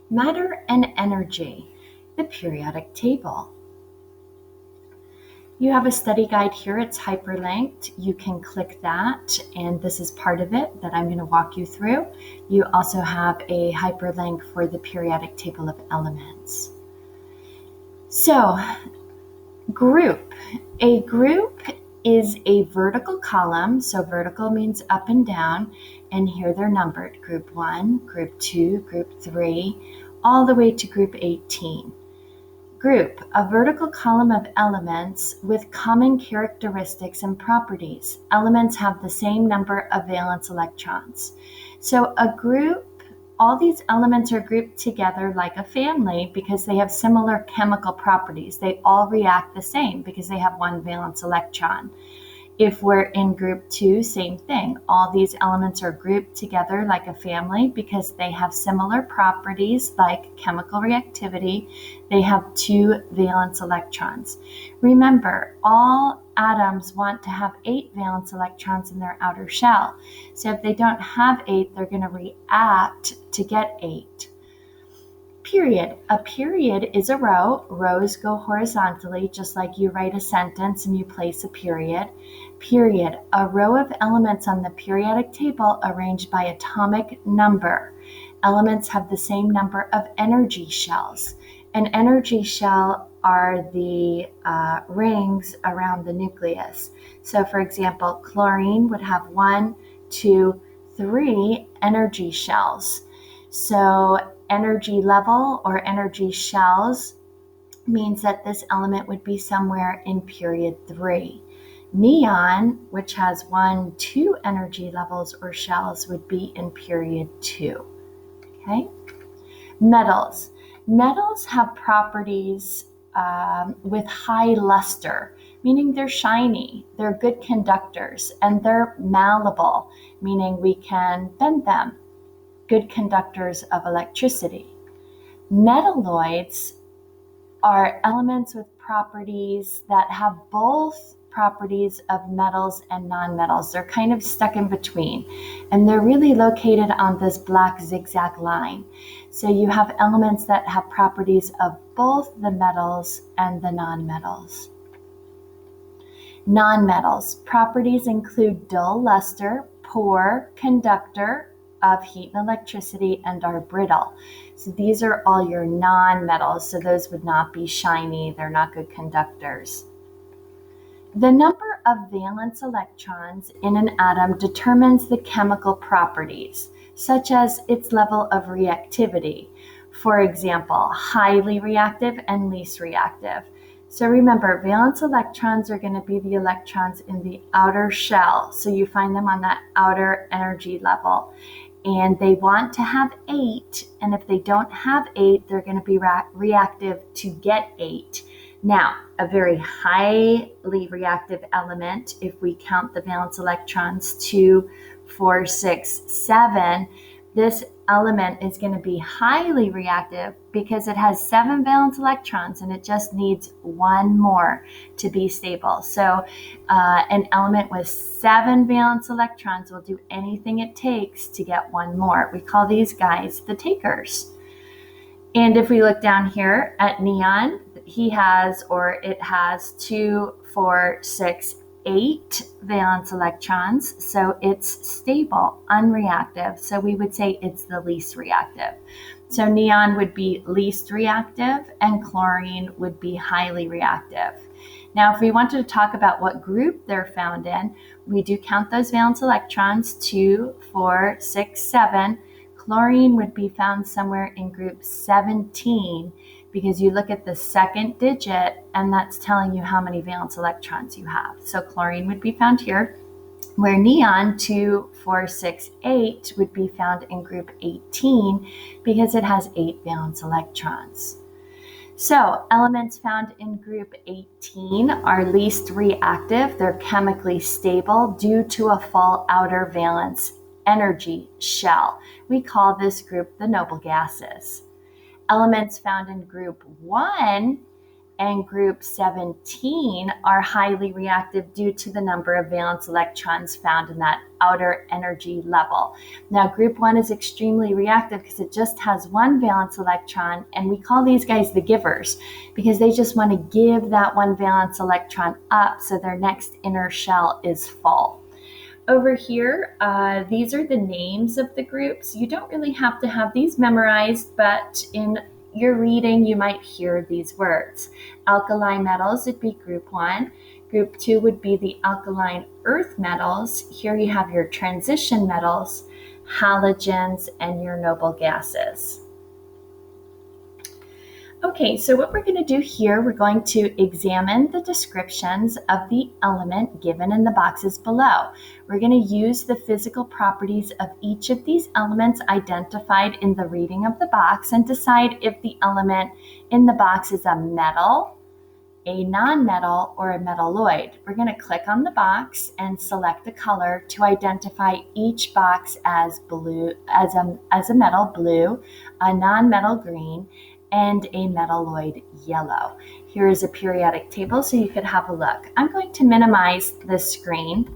Matter and energy, the periodic table. You have a study guide here. It's hyperlinked. You can click that, and this is part of it that I'm going to walk you through. You also have a hyperlink for the periodic table of elements. So, group. A group is a vertical column. So vertical means up and down, and here they're numbered. Group 1, Group 2, Group 3, all the way to Group 18. Group, a vertical column of elements with common characteristics and properties. Elements have the same number of valence electrons. So a group, all these elements are grouped together like a family because they have similar chemical properties. They all react the same because they have one valence electron. If we're in group 2, same thing. All these elements are grouped together like a family because they have similar properties like chemical reactivity. They have 2 valence electrons. Remember, all atoms want to have 8 valence electrons in their outer shell. So if they don't have 8, they're going to react to get 8. Period. A period is a row. Rows go horizontally, just like you write a sentence and you place a period. Period. A row of elements on the periodic table arranged by atomic number. Elements have the same number of energy shells. An energy shell are the rings around the nucleus. So for example, chlorine would have 1, 2, 3 energy shells. So energy level or energy shells means that this element would be somewhere in period 3. Neon, which has 1, 2 energy levels or shells, would be in period 2. Okay? Metals. Metals have properties with high luster, meaning they're shiny, they're good conductors, and they're malleable, meaning we can bend them. Good conductors of electricity. Metalloids are elements with properties that have both properties of metals and nonmetals. They're kind of stuck in between, and they're really located on this black zigzag line. So you have elements that have properties of both the metals and the nonmetals. Nonmetals. Properties include dull luster, poor conductor of heat and electricity, and are brittle. So these are all your nonmetals. So those would not be shiny. They're not good conductors. The number of valence electrons in an atom determines the chemical properties, such as its level of reactivity. For example, highly reactive and least reactive. So remember, valence electrons are going to be the electrons in the outer shell. So you find them on that outer energy level. And they want to have 8. And if they don't have 8, they're going to be reactive to get 8. Now, a very highly reactive element, if we count the valence electrons, 2, 4, 6, 7, this element is going to be highly reactive because it has 7 valence electrons and it just needs 1 more to be stable. So an element with 7 valence electrons will do anything it takes to get 1 more. We call these guys the takers. And if we look down here at neon, it has 2, 4, 6, 8 valence electrons, so it's stable, unreactive. So we would say it's the least reactive. So neon would be least reactive and chlorine would be highly reactive. Now, if we wanted to talk about what group they're found in, we do count those valence electrons, 2, 4, 6, 7. Chlorine would be found somewhere in group 17 because you look at the second digit and that's telling you how many valence electrons you have. So chlorine would be found here, where neon, 2, 4, 6, 8, would be found in group 18 because it has 8 valence electrons. So elements found in group 18 are least reactive. They're chemically stable due to a full outer valence energy shell. We call this group the noble gases. Elements found in group 1 and group 17 are highly reactive due to the number of valence electrons found in that outer energy level. Now, group 1 is extremely reactive because it just has one valence electron, and we call these guys the givers because they just want to give that one valence electron up so their next inner shell is full. Over here, these are the names of the groups. You don't really have to have these memorized, but in your reading, you might hear these words. Alkali metals would be group 1. Group 2 would be the alkaline earth metals. Here you have your transition metals, halogens, and your noble gases. Okay, so what we're going to do here, we're going to examine the descriptions of the element given in the boxes below. We're going to use the physical properties of each of these elements identified in the reading of the box and decide if the element in the box is a metal, a non-metal, or a metalloid. We're going to click on the box and select a color to identify each box as blue, as a metal blue, a non-metal green, and a metalloid yellow. Here is a periodic table so you could have a look. I'm going to minimize the screen.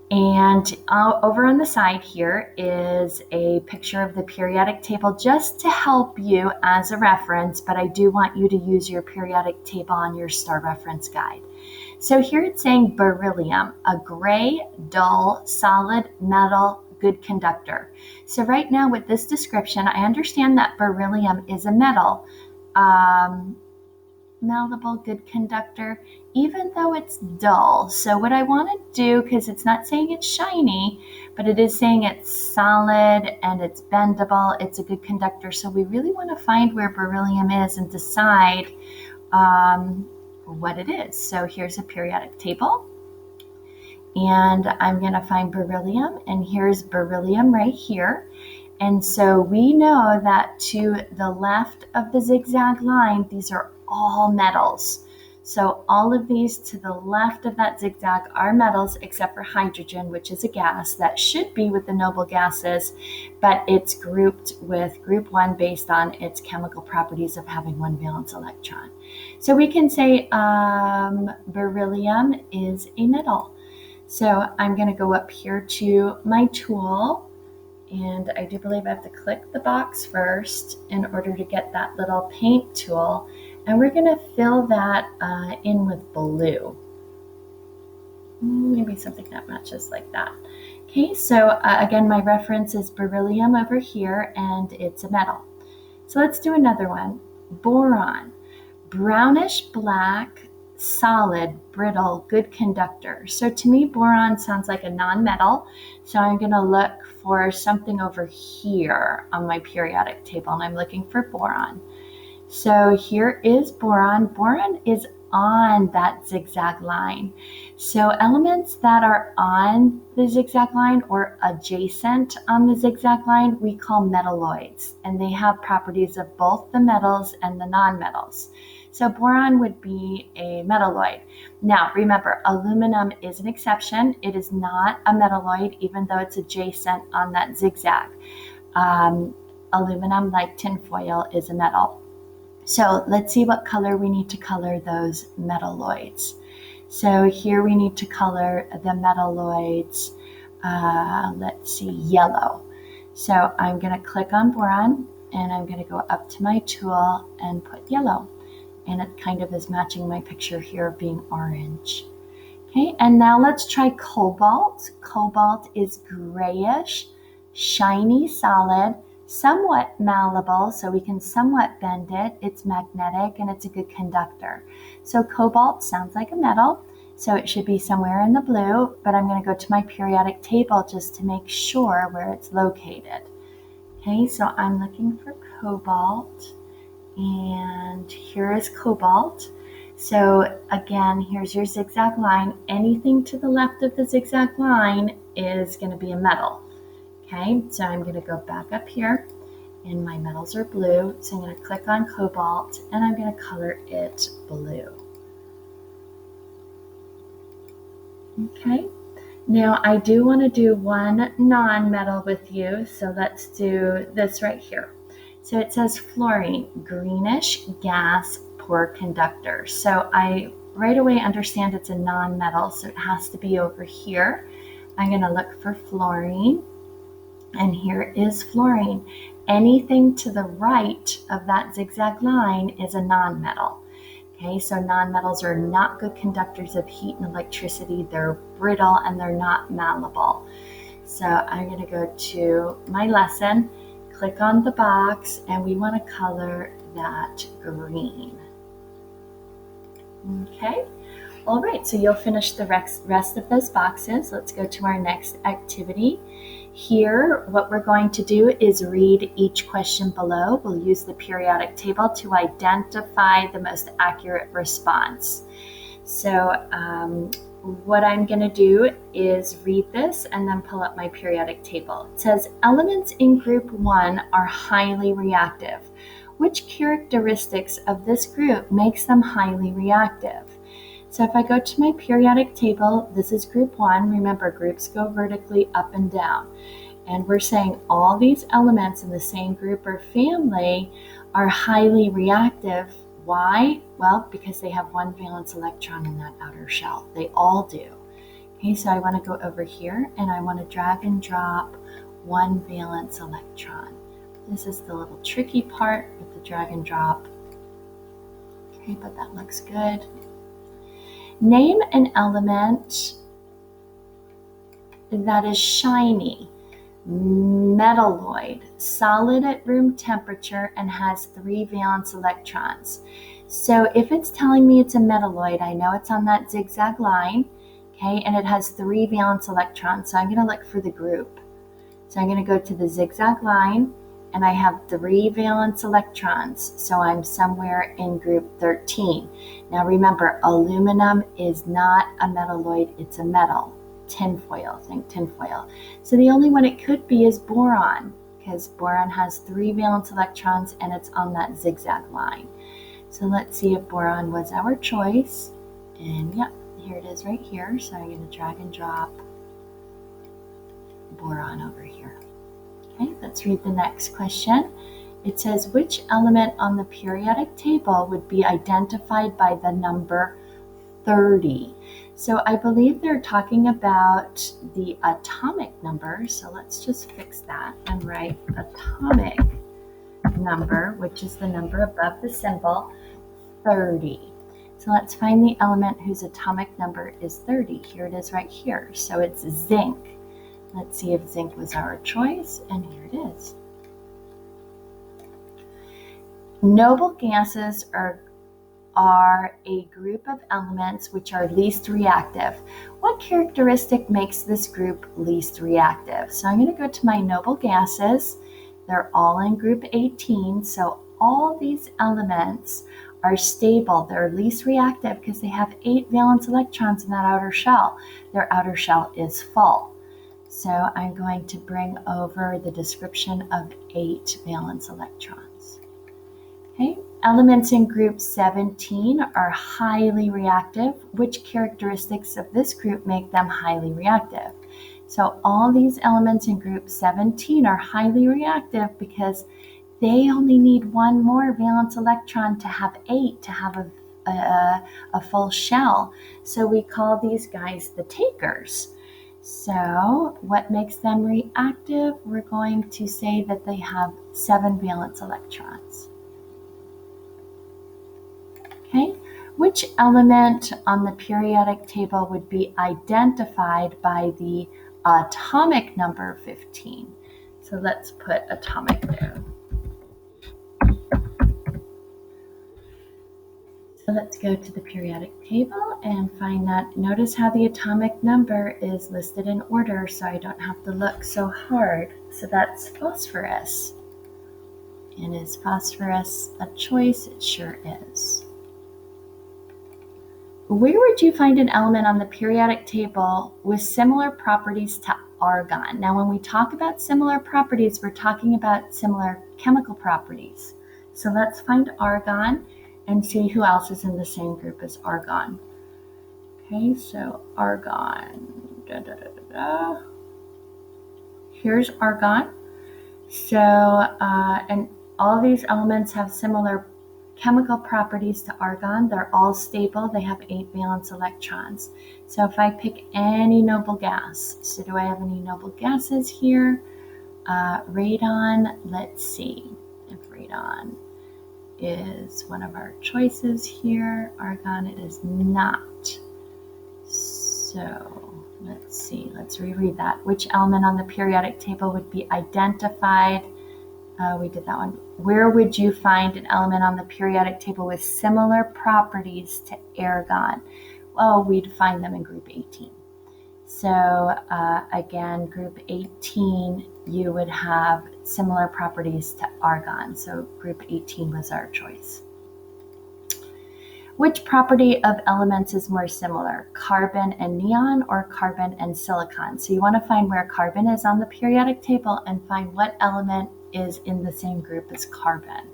And over on the side here is a picture of the periodic table just to help you as a reference, but I do want you to use your periodic table on your STAAR reference guide. So here it's saying beryllium, a gray, dull, solid metal, good conductor. So right now with this description, I understand that beryllium is a metal, malleable, good conductor, even though it's dull. So what I want to do, because it's not saying it's shiny, but it is saying it's solid and it's bendable, it's a good conductor. So we really want to find where beryllium is and decide what it is. So here's a periodic table. And I'm going to find beryllium, and here's beryllium right here. And so we know that to the left of the zigzag line, these are all metals. So all of these to the left of that zigzag are metals, except for hydrogen, which is a gas that should be with the noble gases, but it's grouped with group 1 based on its chemical properties of having one valence electron. So we can say beryllium is a metal. So I'm going to go up here to my tool, and I do believe I have to click the box first in order to get that little paint tool, and we're going to fill that in with blue. Maybe something that matches like that. Okay, so again, my reference is beryllium over here, and it's a metal. So let's do another one. Boron, brownish black, solid, brittle, good conductor. So to me, boron sounds like a non-metal. So I'm going to look for something over here on my periodic table, and I'm looking for boron. So here is boron. Boron is on that zigzag line. So elements that are on the zigzag line or adjacent on the zigzag line, we call metalloids, and they have properties of both the metals and the non-metals. So boron would be a metalloid. Now, remember, aluminum is an exception. It is not a metalloid, even though it's adjacent on that zigzag. Aluminum, like tinfoil, is a metal. So let's see what color we need to color those metalloids. So here we need to color the metalloids, let's see, yellow. So I'm going to click on boron, and I'm going to go up to my tool and put yellow. And it kind of is matching my picture here of being orange. Okay, and now let's try cobalt. Cobalt is grayish, shiny, solid, somewhat malleable, so we can somewhat bend it. It's magnetic, and it's a good conductor. So cobalt sounds like a metal, so it should be somewhere in the blue, but I'm going to go to my periodic table just to make sure where it's located. Okay, so I'm looking for cobalt. And here is cobalt. So again, here's your zigzag line. Anything to the left of the zigzag line is going to be a metal. Okay, so I'm going to go back up here, and my metals are blue. So I'm going to click on cobalt, and I'm going to color it blue. Okay, now I do want to do one non-metal with you. So let's do this right here. So it says fluorine, greenish gas, poor conductor. So I right away understand it's a non-metal, so it has to be over here. I'm going to look for fluorine, and here is fluorine. Anything to the right of that zigzag line is a non-metal. Okay, so nonmetals are not good conductors of heat and electricity. They're brittle and they're not malleable. So I'm going to go to my lesson, click on the box, and we want to color that green. Okay, all right, so you'll finish the rest of those boxes. Let's go to our next activity. Here, what we're going to do is read each question below. We'll use the periodic table to identify the most accurate response. So what I'm going to do is read this and then pull up my periodic table. It says elements in group 1 are highly reactive. Which characteristics of this group makes them highly reactive? So if I go to my periodic table, this is group 1. Remember, groups go vertically up and down. And we're saying all these elements in the same group or family are highly reactive. Why? Well, because they have one valence electron in that outer shell. They all do. Okay, so I want to go over here and I want to drag and drop one valence electron. This is the little tricky part with the drag and drop. Okay, but that looks good. Name an element that is shiny, metalloid, solid at room temperature, and has 3 valence electrons. So if it's telling me it's a metalloid, I know it's on that zigzag line, okay, and it has 3 valence electrons. So I'm going to look for the group. So I'm going to go to the zigzag line, and I have 3 valence electrons, so I'm somewhere in group 13. Now remember, aluminum is not a metalloid, it's a metal. Tinfoil, think tinfoil. So the only one it could be is boron, because boron has 3 valence electrons and it's on that zigzag line. So let's see if boron was our choice. And yep, here it is right here. So I'm going to drag and drop boron over here. Okay, let's read the next question. It says, which element on the periodic table would be identified by the number 30? So I believe they're talking about the atomic number. So let's just fix that and write atomic number, which is the number above the symbol, 30. So let's find the element whose atomic number is 30. Here it is right here. So it's zinc. Let's see if zinc was our choice, and here it is. Noble gases are a group of elements which are least reactive. What characteristic makes this group least reactive? So I'm going to go to my noble gases. They're all in group 18, so all these elements are stable. They're least reactive because they have 8 valence electrons in that outer shell. Their outer shell is full. So I'm going to bring over the description of 8 valence electrons. Okay, elements in group 17 are highly reactive. Which characteristics of this group make them highly reactive? So all these elements in group 17 are highly reactive because they only need one more valence electron to have 8, to have a full shell. So we call these guys the takers. So what makes them reactive? We're going to say that they have 7 valence electrons. Okay, which element on the periodic table would be identified by the atomic number 15? So let's put atomic there. So let's go to the periodic table and find that. Notice how the atomic number is listed in order, so I don't have to look so hard. So that's phosphorus. And is phosphorus a choice? It sure is. Where would you find an element on the periodic table with similar properties to argon? Now, when we talk about similar properties, we're talking about similar chemical properties. So let's find argon and see who else is in the same group as argon. Okay, so argon. Here's argon. So, and all these elements have similar chemical properties to argon. They're all stable. They have 8 valence electrons. So if I pick any noble gas, so do I have any noble gases here? Radon, let's see if radon is one of our choices here. Argon, it is not. So let's see, let's reread that. Which element on the periodic table would be identified? We did that one. Where would you find an element on the periodic table with similar properties to argon? Well, we'd find them in group 18. So again, group 18, you would have similar properties to argon. So group 18 was our choice. Which property of elements is more similar, carbon and neon or carbon and silicon? So you want to find where carbon is on the periodic table and find what element is in the same group as carbon.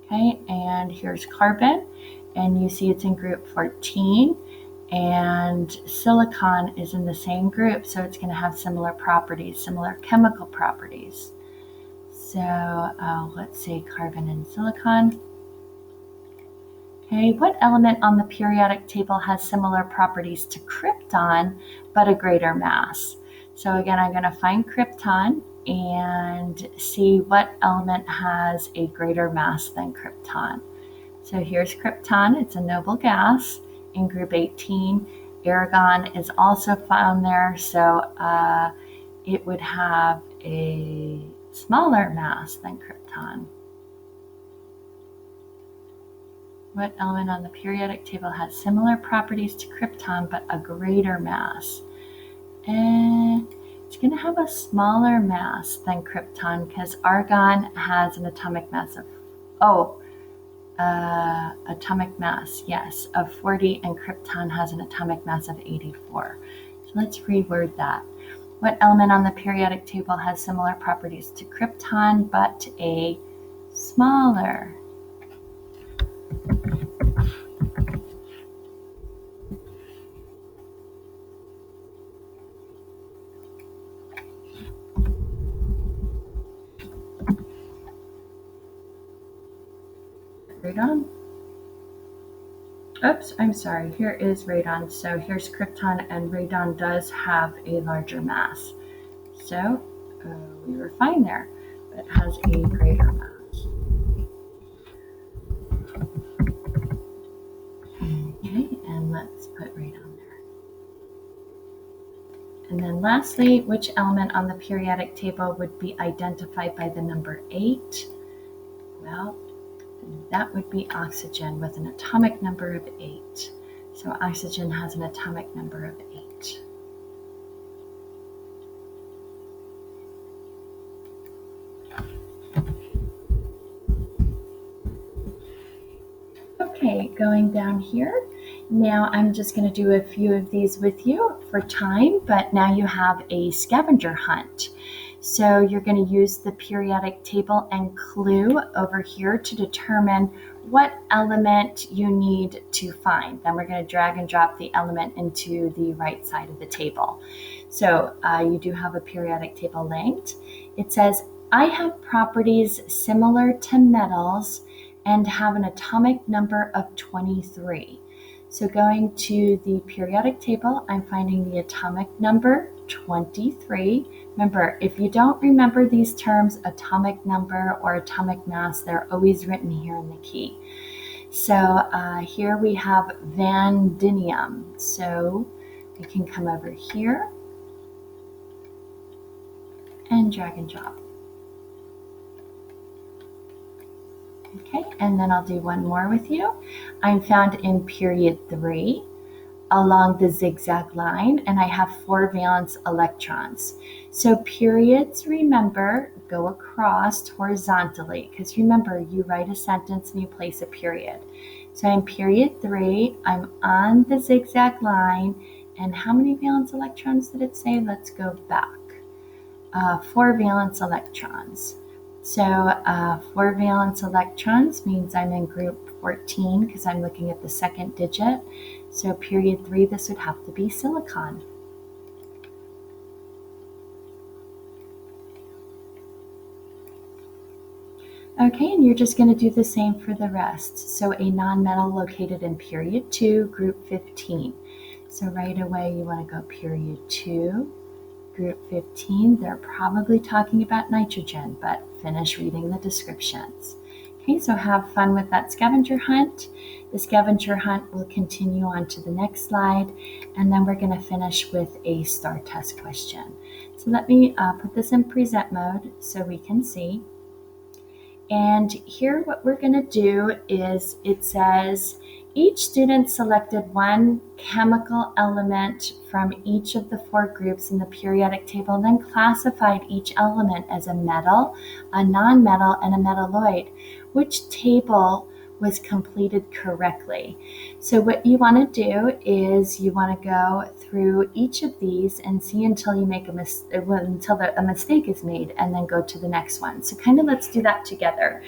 Okay, and here's carbon, and you see it's in group 14, and silicon is in the same group, so it's going to have similar properties, similar chemical properties. So let's say carbon and silicon. Okay, what element on the periodic table has similar properties to krypton, but a greater mass? So again, I'm going to find krypton and see what element has a greater mass than krypton. So here's krypton, it's a noble gas in group 18. Argon is also found there, so it would have a smaller mass than krypton. What element on the periodic table has similar properties to krypton but a greater mass? And it's going to have a smaller mass than krypton because argon has an atomic mass of, atomic mass, yes, of 40, and krypton has an atomic mass of 84. So let's reword that. What element on the periodic table has similar properties to krypton but a smaller? Radon? Oops, I'm sorry, here is radon. So here's krypton, and radon does have a larger mass. So we were fine there, but it has a greater mass. Okay, and let's put radon there. And then lastly, which element on the periodic table would be identified by the number 8? Well, that would be oxygen with an atomic number of 8. So oxygen has an atomic number of 8. Okay, going down here. Now I'm just going to do a few of these with you for time, but now you have a scavenger hunt. So you're going to use the periodic table and clue over here to determine what element you need to find. Then we're going to drag and drop the element into the right side of the table. So you do have a periodic table linked. It says, I have properties similar to metals and have an atomic number of 23. So going to the periodic table, I'm finding the atomic number 23. Remember, if you don't remember these terms, atomic number or atomic mass, they're always written here in the key. So here we have vanadium. So we can come over here and drag and drop. Okay, and then I'll do one more with you. I'm found in period 3 along the zigzag line, and I have 4 valence electrons. So periods, remember, go across horizontally, because remember, you write a sentence and you place a period. So in period 3, I'm on the zigzag line, and how many valence electrons did it say? Let's go back. 4 valence electrons. So 4 valence electrons means I'm in group 14 because I'm looking at the second digit. So period 3, this would have to be silicon. Okay, and you're just going to do the same for the rest. So a nonmetal located in period 2, group 15. So right away you want to go period 2, group 15. They're probably talking about nitrogen, but finish reading the descriptions. Okay, so have fun with that scavenger hunt. The scavenger hunt will continue on to the next slide, and then we're going to finish with a STAAR test question. So let me put this in present mode so we can see. And here what we're going to do is it says each student selected one chemical element from each of the 4 groups in the periodic table and then classified each element as a metal, a nonmetal, and a metalloid. Which table was completed correctly? So what you want to do is you want to go through each of these and see until you make a mistake is made, and then go to the next one. So kind of let's do that together.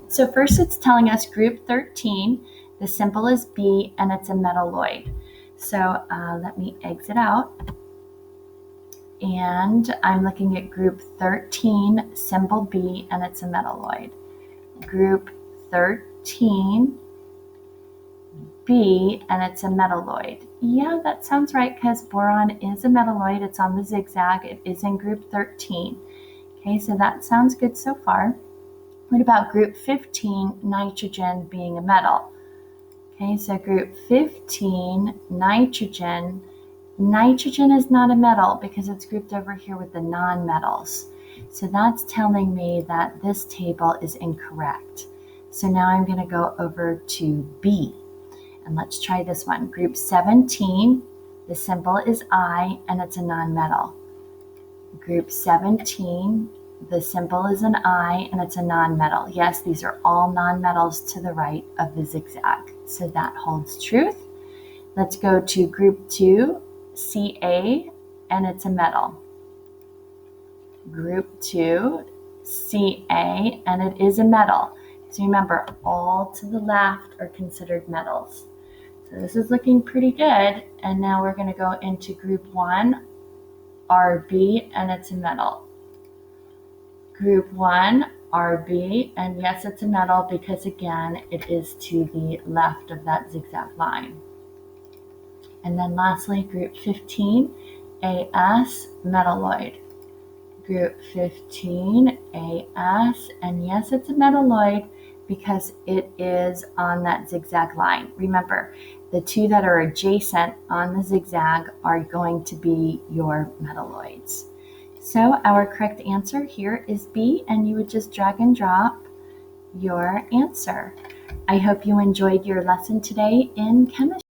So first it's telling us group 13, the symbol is B and it's a metalloid. So let me exit out. And I'm looking at group 13, symbol B, and it's a metalloid. Group 13, B, and it's a metalloid. Yeah, that sounds right because boron is a metalloid. It's on the zigzag. It is in group 13. Okay, so that sounds good so far. What about group 15, nitrogen being a metal? Okay, so group 15, nitrogen. Nitrogen is not a metal because it's grouped over here with the nonmetals. So that's telling me that this table is incorrect. So now I'm going to go over to B. And let's try this one. Group 17, the symbol is I, and it's a nonmetal. Group 17, the symbol is an I, and it's a nonmetal. Yes, these are all nonmetals to the right of the zigzag. So that holds truth. Let's go to group 2, Ca, and it's a metal. Group 2, Ca, and it is a metal. So remember, all to the left are considered metals. So this is looking pretty good. And now we're going to go into group 1, Rb, and it's a metal. Group 1, Rb, and yes, it's a metal because again, it is to the left of that zigzag line. And then lastly, group 15, As, metalloid. Group 15, As, and yes, it's a metalloid because it is on that zigzag line. Remember, the 2 that are adjacent on the zigzag are going to be your metalloids. So our correct answer here is B, and you would just drag and drop your answer. I hope you enjoyed your lesson today in chemistry.